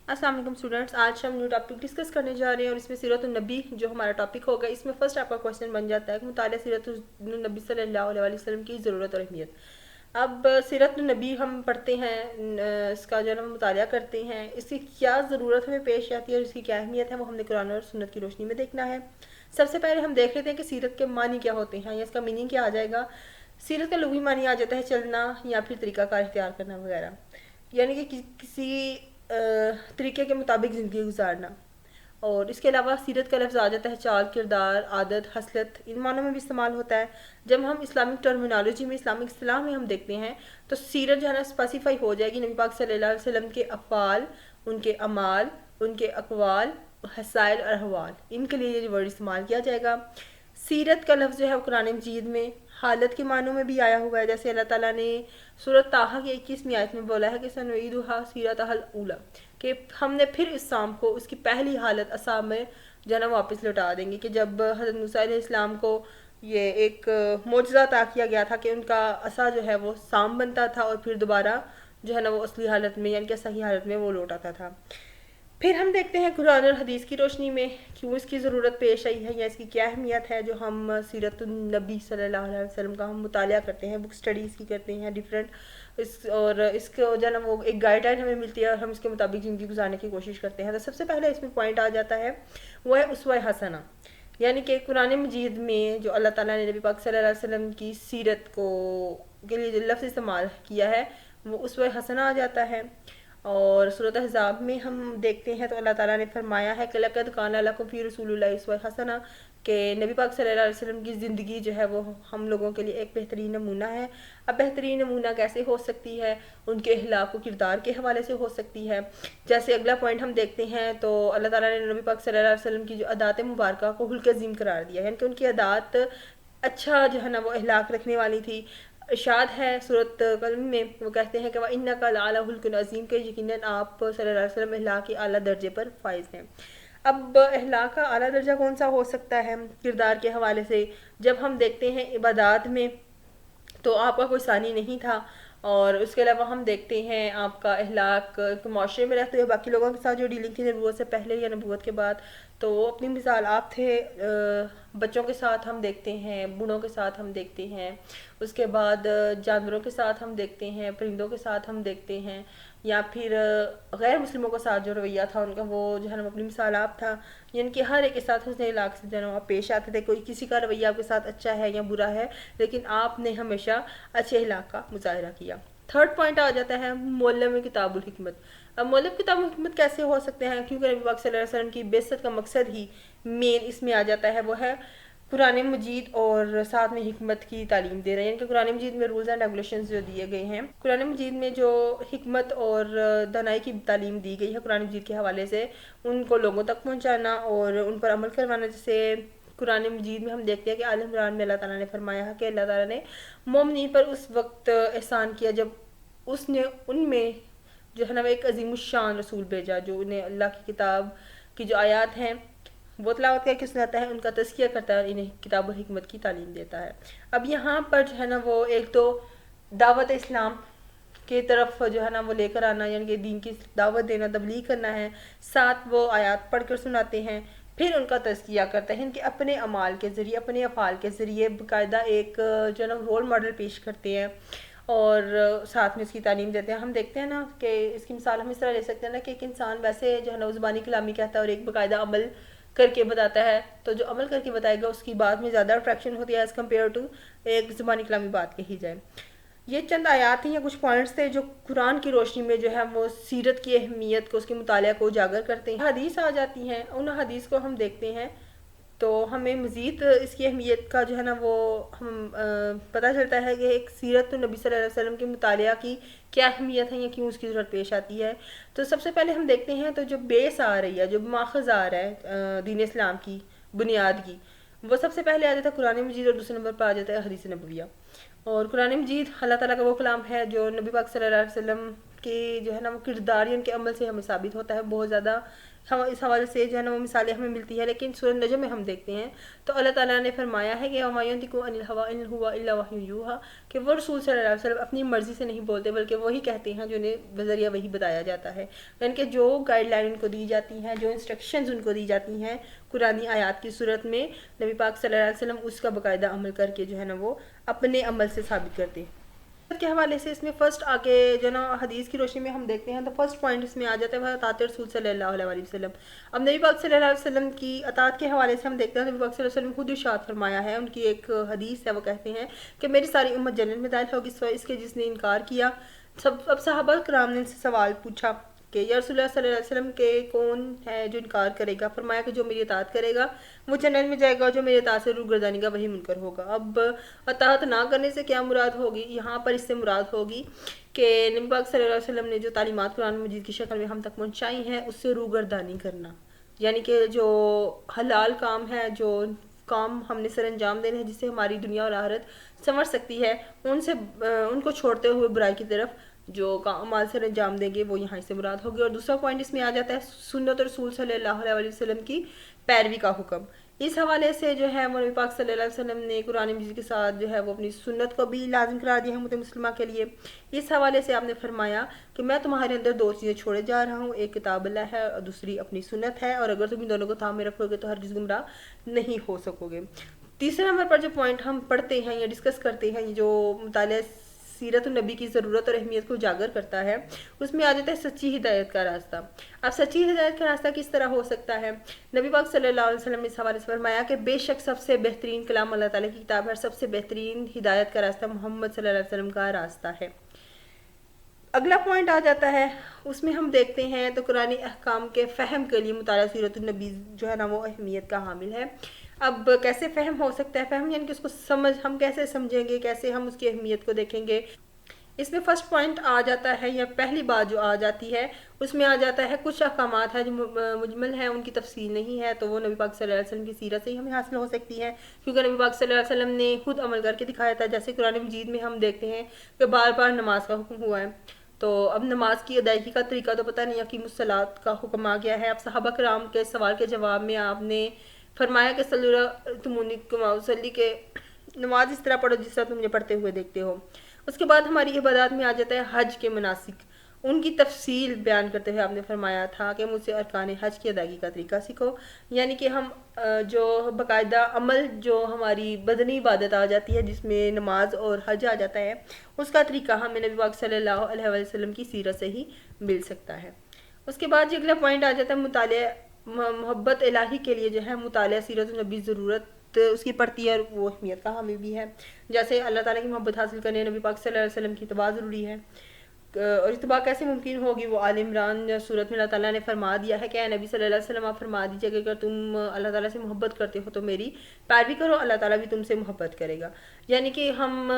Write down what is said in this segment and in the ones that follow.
अस्सलाम वालेकुम स्टूडेंट्स, आज हम न्यू टॉपिक डिस्कस करने जा रहे हैं और इसमें सीरत नबी जो हमारा टॉपिक होगा, इसमें फर्स्ट आपका क्वेश्चन बन जाता है कि मुतालिया सीरत नबी सल्लल्लाहु अलैहि वसल्लम की ज़रूरत और अहमियत। अब सीरत नबी हम पढ़ते हैं, इसका जो हम मुतालिया करते हैं, इसकी क्या ज़रूरत हमें पेश आती है और इसकी क्या अहमियत है, वो हमने कुरान और सुन्नत की रोशनी में देखना है। सबसे पहले हम देख लेते हैं कि सीरत के मानी क्या होते हैं या इसका मीनिंग क्या आ जाएगा। सीरत का लुग़वी मानी आ जाता है चलना या फिर तरीक़ाकार इख्तियार करना वगैरह, यानी कि किसी तरीके के मुताबिक ज़िंदगी गुजारना। और इसके अलावा सीरत का लफ्ज़ आ जाता है चाल, किरदार, आदत, हसलत, इन मानों में भी इस्तेमाल होता है। जब हम इस्लामिक टर्मिनोलॉजी में, इस्लामिक इस्तिलाह में हम देखते हैं तो सीरत जो है ना स्पेसिफाई हो जाएगी नबी पाक सल्लल्लाहु अलैहि वसल्लम के अफ़आल, उनके अमाल, उनके अक़वाल, हसाइल और अहवाल, इनके लिए ये वर्ड इस्तेमाल किया जाएगा। सीरत का लफ्ज़ जो है कुरान मजीद में हालत के मानों में भी आया हुआ है, जैसे अल्लाह ताला ने सूरत ताहा की 21वीं आयत में बोला है कि सनुईदुहा सीरतहल ऊला, कि हमने फिर इस शाम को उसकी पहली हालत असा में जो है ना वापस लौटा देंगे। कि जब हज़रत मूसा अलैहिस्सलाम को ये एक मोजज़ा अता किया गया था कि उनका असा जो है वो शाम बनता था और फिर दोबारा जो है ना वो असली हालत में यानी कि सही हालत में वो लौट आता था। फिर हम देखते हैं कुरान और हदीस की रोशनी में क्यों इसकी ज़रूरत पेश आई है या इसकी क्या अहमियत है। जो हम सीरत नबी सल्लल्लाहु अलैहि वसल्लम का हम मुतालिया करते हैं, बुक स्टडीज़ की करते हैं डिफरेंट, और इसको जो है ना वो एक गाइडलाइन हमें मिलती है और हम इसके मुताबिक ज़िंदगी गुजारने की कोशिश करते हैं। तो सबसे पहले इसमें पॉइंट आ जाता है वो है उसवा हसना, यानी कि कुरान मजीद में जो अल्लाह ताला ने नबी पाक सल्लल्लाहु अलैहि वसल्लम की सीरत को के लिए जो लफ्ज़ इस्तेमाल किया है वो उसवा हसना आ जाता है। और सूरत अहज़ाब में हम देखते हैं तो अल्लाह ताला ने फरमाया है कि लक़द काना लकुम फ़ी रसूलिल्लाहि उस्वतुन हसना, कि नबी पाक सल्लल्लाहु अलैहि वसल्लम की ज़िंदगी जो है वो हम लोगों के लिए एक बेहतरीन नमूना है। अब बेहतरीन नमूना कैसे हो सकती है, उनके अखलाक व किरदार के हवाले से हो सकती है। जैसे अगला पॉइंट हम देखते हैं तो अल्लाह ताला ने नबी पाक सल्लल्लाहु अलैहि वसल्लम की जो अदात मुबारका को हुल्क अज़ीम करार दिया, यानी कि उनकी अदात अच्छा जो है ना वो अखलाक रखने वाली थी। इरशाद है सूरत कलम में, वो कहते हैं कि वह इन्नका लअला हुल्कुन अज़ीम, के यकीनन आप सल्लल्लाहु अलैहि वसल्लम अखलाक के आला दर्जे पर फाइज हैं। अब अखलाक का आला दर्जा कौन सा हो सकता है किरदार के हवाले से, जब हम देखते हैं इबादत में तो आपका कोई सानी नहीं था, और उसके अलावा हम देखते हैं आपका अखलाक माशरे में रहते हुए बाकी लोगों के साथ जो डीलिंग थी नबूवत से पहले या नबूवत के बाद, तो वो अपनी मिसाल आप थे। बच्चों के साथ हम देखते हैं, बूढ़ों के साथ हम देखते हैं, उसके बाद जानवरों के साथ हम देखते हैं, परिंदों के साथ हम देखते हैं, या फिर गैर मुस्लिमों के साथ जो रवैया था उनका वो जो है ना अपनी मिसाल आप था। यानी कि हर एक के साथ हुस्न इलाक से जो है आप पेश आते थे। कोई किसी का रवैया आपके साथ अच्छा है या बुरा है, लेकिन आपने हमेशा अच्छे इलाक का मुजाहरा किया। थर्ड पॉइंट आ जाता है मौलम किताबुल हिकमत। अब मौलम किताबुल हिकमत कैसे हो सकते हैं, क्योंकि नबी पाक सल्लल्लाहु अलैहि वसल्लम की बेइज्जत का मकसद ही मेन इसमें आ जाता है, वो है कुरान मजीद और साथ में हिकमत की तालीम दे रहे हैं। यानी कि कुरान मजीद में रूल्स एंड रेगुलेशंस जो दिए गए हैं, कुरान मजीद में जो हिकमत और दानाई की तालीम दी गई है कुरान मजीद के हवाले से, उनको लोगों तक पहुंचाना और उन पर अमल करवाना। जैसे कुरान मजीद में हम देखते हैं कि आल इमरान में अल्लाह ताला ने फरमाया है कि अल्लाह ताला ने मोमिनीन पर उस वक्त एहसान किया जब उसने उनमें जो है ना एक अजीमुशान रसूल भेजा, जो उन्हें अल्लाह की किताब की जो आयात हैं वो तलावत करके सुनाता है, उनका तज़किया करता है और इन्हें किताब और हिकमत की तालीम देता है। अब यहाँ पर जो है ना वो एक तो दावत इस्लाम की तरफ जो है ना वो लेकर आना, यानी कि दीन की दावत देना, तबलीग करना है, साथ वो आयात पढ़ कर सुनाते हैं, फिर उनका तज़किया करते हैं, इनके अपने अमाल के ज़रिए, अपने अफ़ाल के ज़रिए बाकायदा एक जो है ना रोल मॉडल पेश करते हैं और साथ में इसकी तालीम देते हैं। हम देखते हैं ना कि इसकी मिसाल हम इस तरह ले सकते हैं ना कि एक इंसान वैसे जो है ना ज़ुबानी कलामी कहता है और एक बाकायदा अमल करके बताता है, तो जो अमल करके बताएगा उसकी बात में ज़्यादा अट्रैक्शन होती है एज़ कम्पेयर टू एक ज़ुबानी कलामी बात कही जाए। ये चंद आयात थी या कुछ पॉइंट्स थे जो कुरान की रोशनी में जो है वो सीरत की अहमियत को, उसके मुतालिया को उजागर करते हैं। हदीस आ जाती हैं, उन हदीस को हम देखते हैं तो हमें मज़ीद इसकी अहमियत का जो है ना वो हम पता चलता है कि एक सीरत नबी सल्लल्लाहु अलैहि वसल्लम के मुतालिया की क्या अहमियत है या क्यों उसकी ज़रूरत पेश आती है। तो सबसे पहले हम देखते हैं तो जो बेस आ रही है, जो माखज़ आ रहा है दीन इस्लाम की बुनियाद की, वो सबसे पहले आ जाता है कुरान मजीद और दूसरे नंबर पर आ जाता है हदीस नबविया। और कुरान मजीद अल्लाह ताला का वो कलाम है जो नबी पाक सल्लल्लाहु अलैहि वसल्लम کے جو ہے نا وہ کردار ان کے عمل سے ہمیں ثابت ہوتا ہے بہت زیادہ. ہم اس حوالے سے جو ہے نا وہ مثالیں ہمیں ملتی ہے. لیکن سورہ نجم میں ہم دیکھتے ہیں تو اللہ تعالیٰ نے فرمایا ہے کہ وَمَا يَنطِقُ عَنِ الْهَوَىٰ إِنْ هُوَ إِلَّا وَحْيٌ يُوحَىٰ کہ وہ رسول صلی اللہ علیہ وسلم اپنی مرضی سے نہیں بولتے بلکہ وہی کہتے ہیں جو انہیں بذریعہ وہی بتایا جاتا ہے. یعنی کہ جو گائیڈ لائن ان کو دی جاتی ہیں, جو انسٹرکشنز ان کو دی جاتی ہیں قرآنی آیات کی صورت میں, نبی پاک صلی اللہ علیہ وسلم اس کا باقاعدہ عمل کر کے جو ہے نا وہ اپنے عمل سے ثابت کرتے ہیں. کے حوالے سے اس میں فرسٹ آگے جو نا حدیث کی روشنی میں ہم دیکھتے ہیں تو فرسٹ پوائنٹ اس میں آ جاتا ہے وہ اطاعت رسول صلی اللہ علیہ وسلم. اب نبی پاک صلی اللہ علیہ وسلم کی اطاعت کے حوالے سے ہم دیکھتے ہیں نبی پاک صلی اللہ علیہ وسلم خود ارشاد فرمایا ہے, ان کی ایک حدیث ہے, وہ کہتے ہیں کہ میری ساری امت جنت میں داخل ہوگی سوائے اس کے جس نے انکار کیا. اب صحابہ کرام نے ان سے سوال پوچھا کہ یا رسول اللہ صلی اللہ علیہ وسلم کے کون ہے جو انکار کرے گا؟ فرمایا کہ جو میری اطاعت کرے گا وہ جنت میں جائے گا, اور جو میری اطاعت سے روگردانی کا وہی منکر ہوگا. اب اطاعت نہ کرنے سے کیا مراد ہوگی؟ یہاں پر اس سے مراد ہوگی کہ نبی پاک صلی اللہ علیہ وسلم نے جو تعلیمات قرآن مجید کی شکل میں ہم تک پہنچائی ہیں اس سے روگردانی کرنا. یعنی کہ جو حلال کام ہے, جو کام ہم نے سر انجام دینے ہیں جس سے ہماری دنیا اور آخرت سنور سکتی ہے, ان کو چھوڑتے ہوئے برائی کی طرف جو اعمال سے انجام دیں گے وہ یہاں سے مراد ہوگی. اور دوسرا پوائنٹ اس میں آ جاتا ہے سنت رسول صلی اللہ علیہ وسلم کی پیروی کا حکم. اس حوالے سے جو ہے وہ نبی پاک صلی اللہ علیہ وسلم نے قرآن مجید کے ساتھ جو ہے وہ اپنی سنت کو بھی لازم قرار دیا ہے امت مسلمہ کے لیے. اس حوالے سے آپ نے فرمایا کہ میں تمہارے اندر دو چیزیں چھوڑے جا رہا ہوں, ایک کتاب اللہ ہے اور دوسری اپنی سنت ہے, اور اگر تم ان دونوں کو تھام میں رکھو گے تو ہرگز گمراہ نہیں ہو سکو گے. تیسرے نمبر پر جو پوائنٹ ہم پڑھتے ہیں یا ڈسکس کرتے ہیں, جو مطالعہ سیرت النبی کی ضرورت اور اہمیت کو اجاگر کرتا ہے, اس میں آ جاتا ہے سچی ہدایت کا راستہ. اب سچی ہدایت کا راستہ کس طرح ہو سکتا ہے؟ نبی پاک صلی اللہ علیہ وسلم نے اس حوالے سے فرمایا کہ بے شک سب سے بہترین کلام اللہ تعالیٰ کی کتاب ہے, سب سے بہترین ہدایت کا راستہ محمد صلی اللہ علیہ وسلم کا راستہ ہے. اگلا پوائنٹ آ جاتا ہے, اس میں ہم دیکھتے ہیں تو قرآن احکام کے فہم کے لیے مطالعہ سیرت النبی جو ہے نا وہ اہمیت کا حامل ہے. اب کیسے فہم ہو سکتا ہے؟ فہم یعنی کہ اس کو ہم کیسے سمجھیں گے, کیسے ہم اس کی اہمیت کو دیکھیں گے. اس میں فرسٹ پوائنٹ آ جاتا ہے, یا پہلی بات جو آ جاتی ہے اس میں آ جاتا ہے کچھ احکامات ہیں جو مجمل ہیں, ان کی تفصیل نہیں ہے, تو وہ نبی پاک صلی اللہ علیہ وسلم کی سیرت سے ہی ہمیں حاصل ہو سکتی ہے, کیونکہ نبی پاک صلی اللہ علیہ وسلم نے خود عمل کر کے دکھایا تھا. جیسے قرآن مجید میں ہم دیکھتے ہیں کہ بار بار نماز کا حکم ہوا ہے, تو اب نماز کی ادائیگی کا طریقہ تو پتہ نہیں, اقیموا الصلاۃ کا حکم آ گیا ہے. اب صحابہ کرام کے سوال کے جواب میں آپ نے فرمایا کہ صلی اللہ تمونی کما اصلی کہ نماز اس طرح پڑھو جس طرح تم مجھے پڑھتے ہوئے دیکھتے ہو. اس کے بعد ہماری عبادات میں آ جاتا ہے حج کے مناسک, ان کی تفصیل بیان کرتے ہوئے آپ نے فرمایا تھا کہ مجھ سے ارکان حج کی ادائیگی کا طریقہ سیکھو. یعنی کہ ہم جو باقاعدہ عمل جو ہماری بدنی عبادت آ جاتی ہے جس میں نماز اور حج آ جاتا ہے, اس کا طریقہ ہمیں نبی پاک صلی اللہ علیہ وسلم کی سیرت سے ہی مل سکتا ہے. اس کے بعد جو اگلا پوائنٹ آ جاتا ہے مطالعہ محبت الہی کے لیے جو ہے مطالعہ سیرت النبی ضرورت اس کی پڑتی ہے, اور وہ اہمیت کا حامل بھی ہے. جیسے اللہ تعالیٰ کی محبت حاصل کرنے نبی پاک صلی اللہ علیہ وسلم کی اتباع ضروری ہے, اور اتباع کیسے ممکن ہوگی؟ وہ آل عمران صورت میں اللہ تعالیٰ نے فرما دیا ہے کہ اے نبی صلی اللہ علیہ وسلم آپ فرما دیجیے کہ اگر تم اللہ تعالیٰ سے محبت کرتے ہو تو میری پیروی کرو, اللہ تعالیٰ بھی تم سے محبت کرے گا. یعنی کہ ہم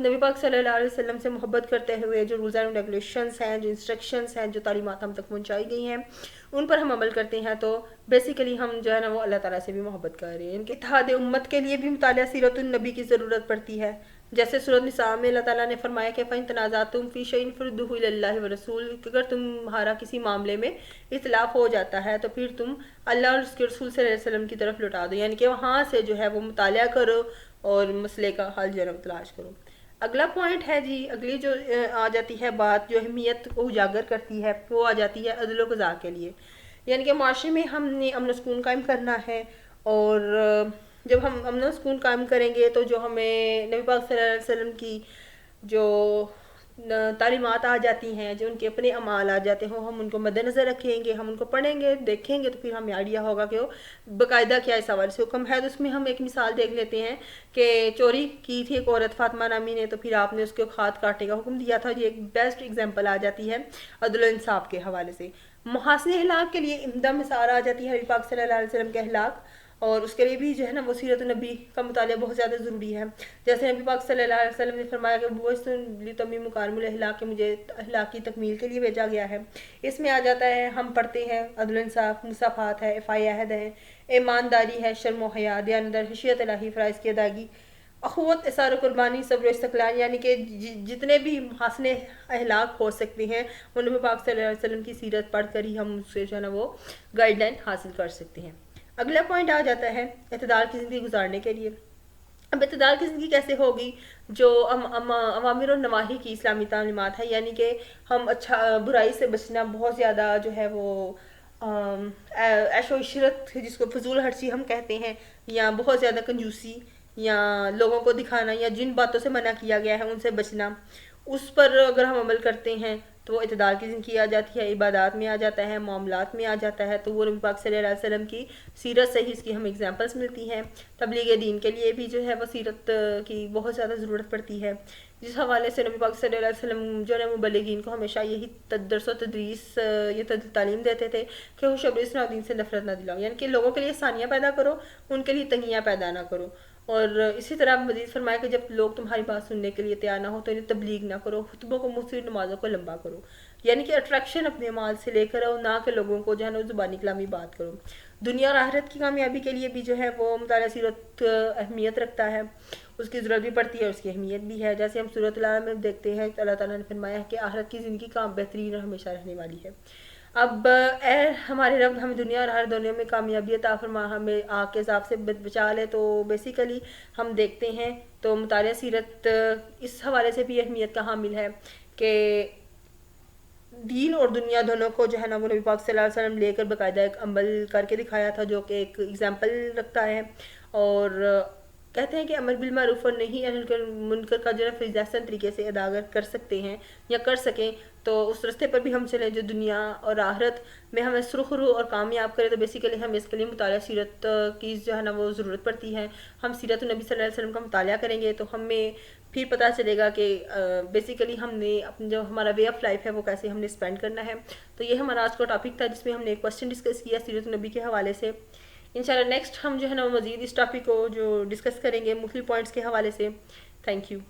نبی پاک صلی اللہ علیہ وسلم سے محبت کرتے ہوئے جو رولز اینڈ ریگولیشنز ہیں, جو انسٹرکشنز ہیں, جو تعلیمات ہم تک پہنچائی گئی ہیں, ان پر ہم عمل کرتے ہیں, تو بیسیکلی ہم جو ہے نا وہ اللہ تعالیٰ سے بھی محبت کر رہے ہیں. ان کے اتحاد امت کے لیے بھی مطالعہ سیرت النبی کی ضرورت پڑتی ہے. جیسے سورۃ نساء میں اللہ تعالیٰ نے فرمایا کہ فَإِن تَنَازَعْتُمْ فِي شَيْءٍ فَرُدُّوهُ إِلَى اللَّهِ وَالرَّسُولِ, اگر تمہارا کسی معاملے میں اختلاف ہو جاتا ہے تو پھر تم اللہ اور اس کے رسول صلی اللہ علیہ وسلم کی طرف لوٹا دو. یعنی کہ وہاں سے جو ہے وہ مطالعہ کرو اور مسئلے کا حل جو ہے تلاش کرو. اگلا پوائنٹ ہے جی, اگلی جو آ جاتی ہے بات جو اہمیت کو اجاگر کرتی ہے, وہ آ جاتی ہے عدل و قضا کے لیے. یعنی کہ معاشرے میں ہم نے امن و سکون قائم کرنا ہے, اور جب ہم امن و سکون قائم کریں گے تو جو ہمیں نبی پاک صلی اللہ علیہ وسلم کی جو تعلیمات آ جاتی ہیں, جو ان کے اپنے اعمال آ جاتے ہوں, ہم ان کو مد نظر رکھیں گے, ہم ان کو پڑھیں گے, دیکھیں گے, تو پھر ہمیں آئیڈیا ہوگا کہ وہ باقاعدہ کیا اس حوالے سے حکم ہے. تو اس میں ہم ایک مثال دیکھ لیتے ہیں کہ چوری کی تھی ایک عورت فاطمہ نامی نے, تو پھر آپ نے اس کے ہاتھ کاٹنے کا حکم دیا تھا. یہ ایک بیسٹ ایگزامپل آ جاتی ہے عدل و انصاف کے حوالے سے. محاسن اخلاق کے لیے عمدہ مثال آ جاتی ہے نبی پاک صلی اللہ علیہ وسلم کے اخلاق, اور اس کے لیے بھی جو ہے نا وہ سیرت النبی کا مطالعہ بہت زیادہ ضروری ہے. جیسے نبی پاک صلی اللہ علیہ وسلم نے فرمایا کہ بعثت لتمیم مکارم الاخلاق, کہ مجھے اخلاق کی تکمیل کے لیے بھیجا گیا ہے. اس میں آ جاتا ہے, ہم پڑھتے ہیں عدل انصاف, مصافحات ہے, افائی عہد ہے, ایمانداری ہے, شرم و حیا, دیانت, خشیت الہی, فرائض کی ادائیگی, अखुवत, इसार कुर्बानी, सब्र इस्तक़लाल, यानी कि जितने भी हंसने अहलाक हो सकते हैं वो नबी पाक सल्लल्लाहु अलैहि वसल्लम की सीरत पढ़ कर ही हम उससे जो है ना वो गाइडलाइन हासिल कर सकते हैं। अगला पॉइंट आ जाता है इत्तेदाल की ज़िंदगी गुजारने के लिए। अब इत्तेदाल की ज़िंदगी कैसे होगी? जो अवामिर और नवाही की इस्लामी तालीमात है, यानी कि हम अच्छा बुराई से बचना, बहुत ज़्यादा जो है वो ऐशो इशरत जिसको फजूल हर्ची हम कहते हैं, या बहुत ज़्यादा कंजूसी, या लोगों को दिखाना, या जिन बातों से मना किया गया है उनसे बचना, उस पर अगर हम अमल करते हैं तो वो इत्तेदाल की ज़िंदगी आ जाती है, इबादत में आ जाता है, मामलात में आ जाता है। तो वो नबी पाक सल्लल्लाहु अलैहि वसल्लम की सीरत से ही इसकी हमें एग्जांपल्स मिलती हैं। तबलीग दीन के लिए भी जो है वो सीरत की बहुत ज़्यादा ज़रूरत पड़ती है, जिस हवाले से नबी पाक सल्लल्लाहु अलैहि वसल्लम जो है मुबल्लिगीन को हमेशा यही दर्स व तदरीस ये तालीम देते थे कि खुशबरीस दीन से नफरत ना दिलाओ, यानी कि लोगों के लिए आसानियाँ पैदा करो, उनके लिए तंगियाँ पैदा ना करो। और इसी तरह मजीद फरमाया कि जब लोग तुम्हारी बात सुनने के लिए तैयार ना हो तो इन्हें तबलीग ना करो, खुतबों को, मुफसिर नमाजों को लंबा करो, यानी कि अट्रैक्शन अपने माल से लेकर आओ, ना कि लोगों को जो है ना ज़ुबानी कलामी बात करो। दुनिया और आखिरत की कामयाबी के लिए भी जो है वो मुताला सीरत अहमियत रखता है, उसकी ज़रूरत भी पड़ती है, उसकी अहमियत भी है। जैसे हम सूरत अल में देखते हैं अल्लाह ताला ने फरमाया है कि आखिरत की ज़िंदगी काम बेहतरीन और हमेशा रहने वाली है। अब ए हमारे रब हमें दुनिया और हर दुनिया में कामयाबी अता फरमा, हमें आग के अज़ाब से बचा ले। तो बेसिकली हम देखते हैं तो मुतालिया सीरत इस हवाले से भी अहमियत का हामिल है कि दीन और दुनिया दोनों को जो है ना वो नबी पाक सल्लल्लाहु अलैहि वसल्लम लेकर बाकायदा एक अमल करके दिखाया था, जो कि एक एग्जाम्पल रखता है। और कहते हैं कि अमर बिल मारूफ और नहीं मुनकर का जो है फिर एहसन तरीके से अदा अगर कर सकते हैं या कर सकें तो उस रास्ते पर भी हम चलें जो दुनिया और आखिरत में हमें सुरखरू और कामयाब करे। तो बेसिकली हमें इसके लिए मुतालिया सीरत की जो है ना वो ज़रूरत पड़ती है। हम सीरत नबी सल्लल्लाहु अलैहि वसल्लम का मुतालिया करेंगे तो हमें फिर पता चलेगा कि बेसिकली हमने अपने जो हमारा वे ऑफ लाइफ है वो कैसे हमने स्पेंड करना है। तो ये हमारा आज का टॉपिक था जिसमें हमने एक क्वेश्चन डिस्कस किया सीरत नबी के हवाले से। इंशाल्लाह नेक्स्ट हम जो है ना मज़ीद इस टॉपिक को जो डिस्कस करेंगे मुख्तलिफ पॉइंट्स के हवाले से। Thank you.